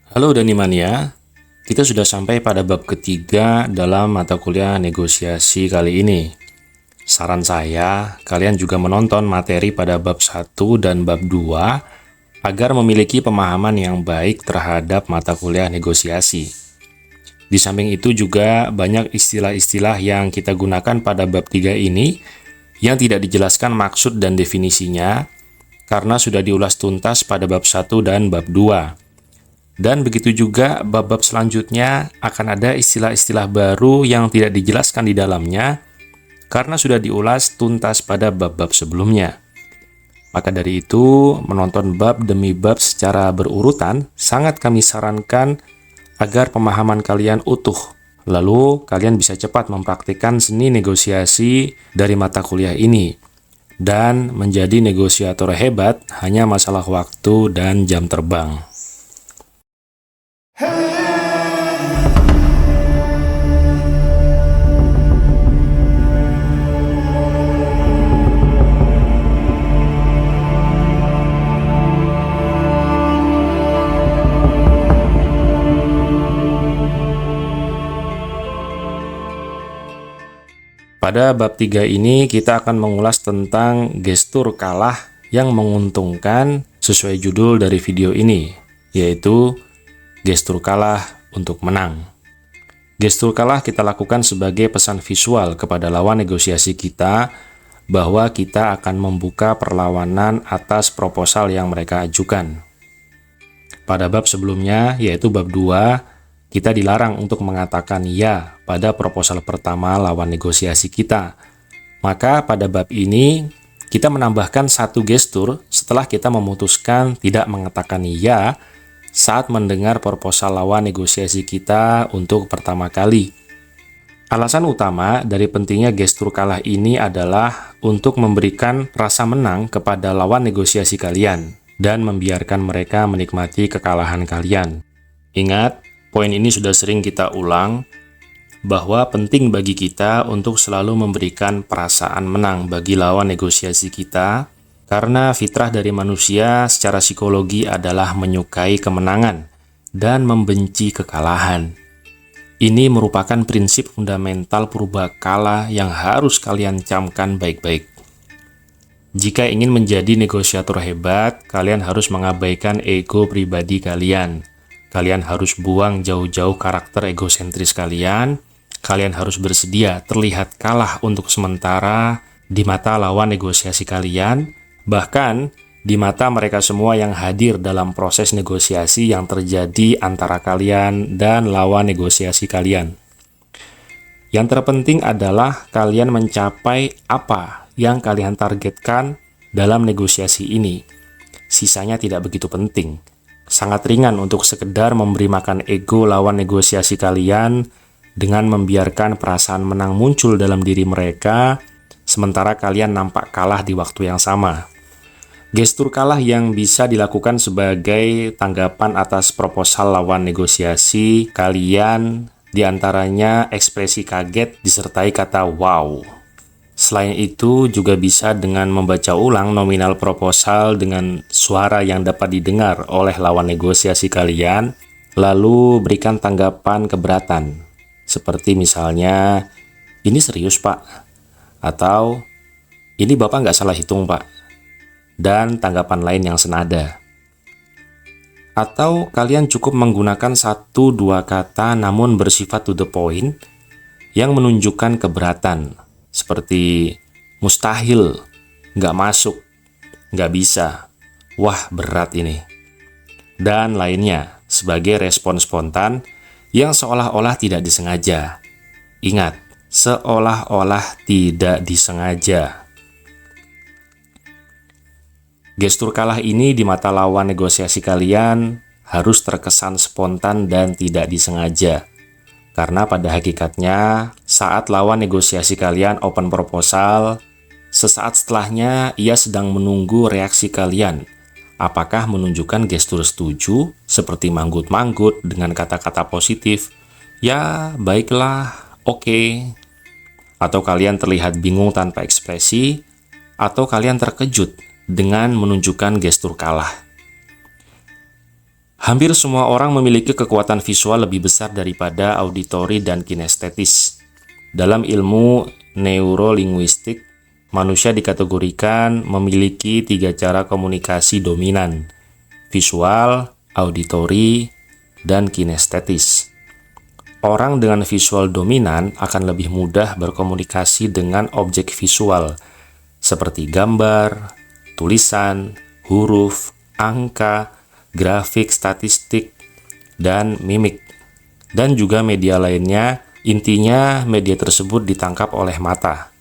Halo Danimania, kita sudah sampai pada bab ketiga dalam mata kuliah negosiasi kali ini. Saran saya, kalian juga menonton materi pada bab 1 dan bab 2 agar memiliki pemahaman yang baik terhadap mata kuliah negosiasi. Di samping itu juga banyak istilah-istilah yang kita gunakan pada bab 3 ini yang tidak dijelaskan maksud dan definisinya karena sudah diulas tuntas pada bab 1 dan bab 2. Dan begitu juga bab-bab selanjutnya akan ada istilah-istilah baru yang tidak dijelaskan di dalamnya karena sudah diulas tuntas pada bab-bab sebelumnya. Maka dari itu, menonton bab demi bab secara berurutan sangat kami sarankan agar pemahaman kalian utuh. Lalu, kalian bisa cepat mempraktikkan seni negosiasi dari mata kuliah ini. Dan menjadi negosiator hebat hanya masalah waktu dan jam terbang. Pada bab 3 ini kita akan mengulas tentang gestur kalah yang menguntungkan sesuai judul dari video ini, yaitu gestur kalah untuk menang. Gestur kalah kita lakukan sebagai pesan visual kepada lawan negosiasi kita bahwa kita akan membuka perlawanan atas proposal yang mereka ajukan. Pada bab sebelumnya, yaitu bab 2, kita dilarang untuk mengatakan ya pada proposal pertama lawan negosiasi kita. Maka pada bab ini, kita menambahkan satu gestur setelah kita memutuskan tidak mengatakan ya saat mendengar proposal lawan negosiasi kita untuk pertama kali. Alasan utama dari pentingnya gestur kalah ini adalah untuk memberikan rasa menang kepada lawan negosiasi kalian dan membiarkan mereka menikmati kekalahan kalian. Ingat, poin ini sudah sering kita ulang, bahwa penting bagi kita untuk selalu memberikan perasaan menang bagi lawan negosiasi kita, karena fitrah dari manusia secara psikologi adalah menyukai kemenangan dan membenci kekalahan. Ini merupakan prinsip fundamental purbakala yang harus kalian camkan baik-baik. Jika ingin menjadi negosiator hebat, kalian harus mengabaikan ego pribadi kalian. Kalian harus buang jauh-jauh karakter egosentris kalian. Kalian harus bersedia terlihat kalah untuk sementara di mata lawan negosiasi kalian, bahkan di mata mereka semua yang hadir dalam proses negosiasi yang terjadi antara kalian dan lawan negosiasi kalian. Yang terpenting adalah kalian mencapai apa yang kalian targetkan dalam negosiasi ini. Sisanya tidak begitu penting. Sangat ringan untuk sekedar memberi makan ego lawan negosiasi kalian dengan membiarkan perasaan menang muncul dalam diri mereka, sementara kalian nampak kalah di waktu yang sama. Gestur kalah yang bisa dilakukan sebagai tanggapan atas proposal lawan negosiasi kalian, diantaranya ekspresi kaget disertai kata wow. Selain itu, juga bisa dengan membaca ulang nominal proposal dengan suara yang dapat didengar oleh lawan negosiasi kalian, lalu berikan tanggapan keberatan, seperti misalnya, ini serius pak, atau ini bapak nggak salah hitung pak, dan tanggapan lain yang senada. Atau kalian cukup menggunakan 1-2 kata namun bersifat to the point, yang menunjukkan keberatan, seperti mustahil, nggak masuk, nggak bisa, wah berat ini, dan lainnya sebagai respon spontan yang seolah-olah tidak disengaja. Ingat, seolah-olah tidak disengaja. Gestur kalah ini di mata lawan negosiasi kalian harus terkesan spontan dan tidak disengaja. Karena pada hakikatnya, saat lawan negosiasi kalian open proposal, sesaat setelahnya ia sedang menunggu reaksi kalian. Apakah menunjukkan gestur setuju, seperti manggut-manggut dengan kata-kata positif, ya baiklah, oke. Atau kalian terlihat bingung tanpa ekspresi, atau kalian terkejut dengan menunjukkan gestur kalah. Hampir semua orang memiliki kekuatan visual lebih besar daripada auditori dan kinestetis. Dalam ilmu neurolinguistik, manusia dikategorikan memiliki 3 cara komunikasi dominan: visual, auditori, dan kinestetis. Orang dengan visual dominan akan lebih mudah berkomunikasi dengan objek visual, seperti gambar, tulisan, huruf, angka, grafik, statistik, dan mimik, dan juga media lainnya. Intinya, media tersebut ditangkap oleh mata.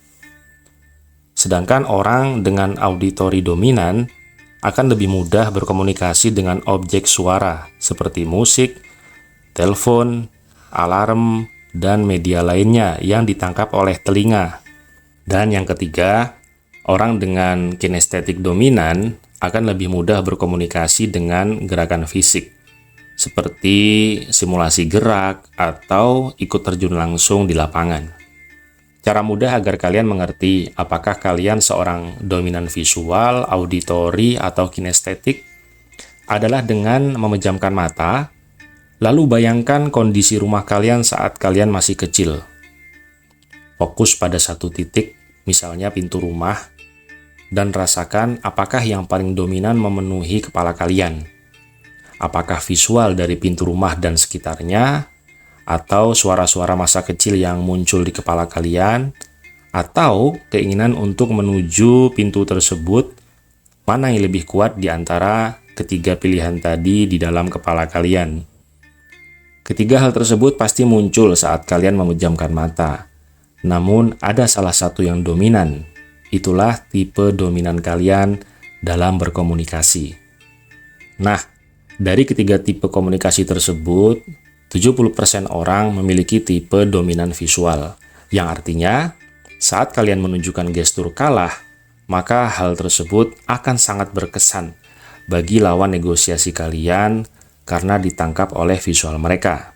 Sedangkan orang dengan auditori dominan akan lebih mudah berkomunikasi dengan objek suara, seperti musik, telepon, alarm, dan media lainnya yang ditangkap oleh telinga. Dan yang ketiga, orang dengan kinestetik dominan akan lebih mudah berkomunikasi dengan gerakan fisik, seperti simulasi gerak atau ikut terjun langsung di lapangan. Cara mudah agar kalian mengerti apakah kalian seorang dominan visual, auditori, atau kinestetik adalah dengan memejamkan mata, lalu bayangkan kondisi rumah kalian saat kalian masih kecil. Fokus pada satu titik, misalnya pintu rumah, dan rasakan apakah yang paling dominan memenuhi kepala kalian. Apakah visual dari pintu rumah dan sekitarnya, atau suara-suara masa kecil yang muncul di kepala kalian, atau keinginan untuk menuju pintu tersebut. Mana yang lebih kuat di antara ketiga pilihan tadi di dalam kepala kalian? Ketiga hal tersebut pasti muncul saat kalian memejamkan mata. Namun ada salah satu yang dominan. Itulah tipe dominan kalian dalam berkomunikasi. Nah, dari ketiga tipe komunikasi tersebut, 70% orang memiliki tipe dominan visual, yang artinya saat kalian menunjukkan gestur kalah, maka hal tersebut akan sangat berkesan bagi lawan negosiasi kalian karena ditangkap oleh visual mereka.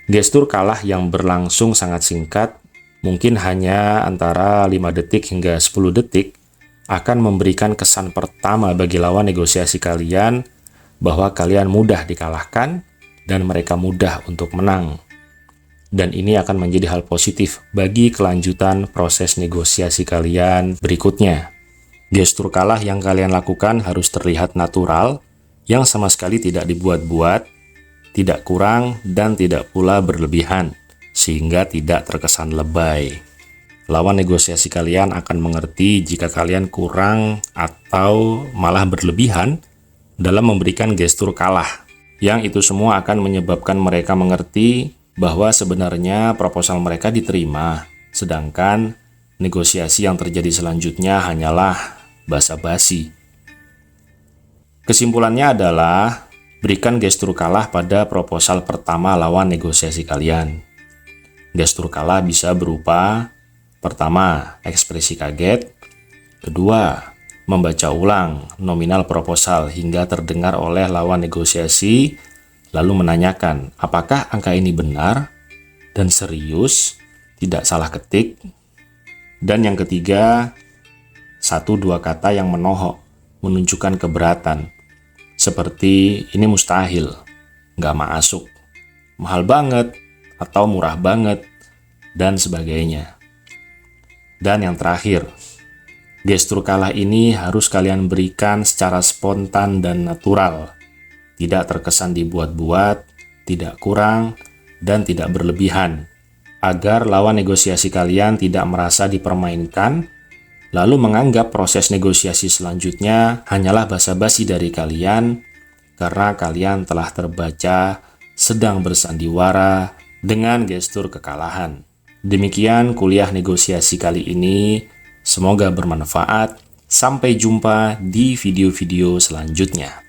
Gestur kalah yang berlangsung sangat singkat, mungkin hanya antara 5 detik hingga 10 detik, akan memberikan kesan pertama bagi lawan negosiasi kalian bahwa kalian mudah dikalahkan dan mereka mudah untuk menang. Dan ini akan menjadi hal positif bagi kelanjutan proses negosiasi kalian berikutnya. Gestur kalah yang kalian lakukan harus terlihat natural, yang sama sekali tidak dibuat-buat, tidak kurang, dan tidak pula berlebihan, sehingga tidak terkesan lebay. Lawan negosiasi kalian akan mengerti jika kalian kurang atau malah berlebihan dalam memberikan gestur kalah, yang itu semua akan menyebabkan mereka mengerti bahwa sebenarnya proposal mereka diterima, sedangkan negosiasi yang terjadi selanjutnya hanyalah basa-basi. Kesimpulannya adalah, berikan gestur kalah pada proposal pertama lawan negosiasi kalian. Gestur kalah bisa berupa: pertama, ekspresi kaget; kedua, membaca ulang nominal proposal hingga terdengar oleh lawan negosiasi, lalu menanyakan apakah angka ini benar dan serius, tidak salah ketik. Dan yang ketiga, 1-2 kata yang menohok, menunjukkan keberatan, seperti ini mustahil, nggak masuk, mahal banget, atau murah banget, dan sebagainya. Dan yang terakhir, gestur kalah ini harus kalian berikan secara spontan dan natural, tidak terkesan dibuat-buat, tidak kurang, dan tidak berlebihan, agar lawan negosiasi kalian tidak merasa dipermainkan, lalu menganggap proses negosiasi selanjutnya hanyalah basa-basi dari kalian, karena kalian telah terbaca sedang bersandiwara dengan gestur kekalahan. Demikian kuliah negosiasi kali ini, semoga bermanfaat. Sampai jumpa di video-video selanjutnya.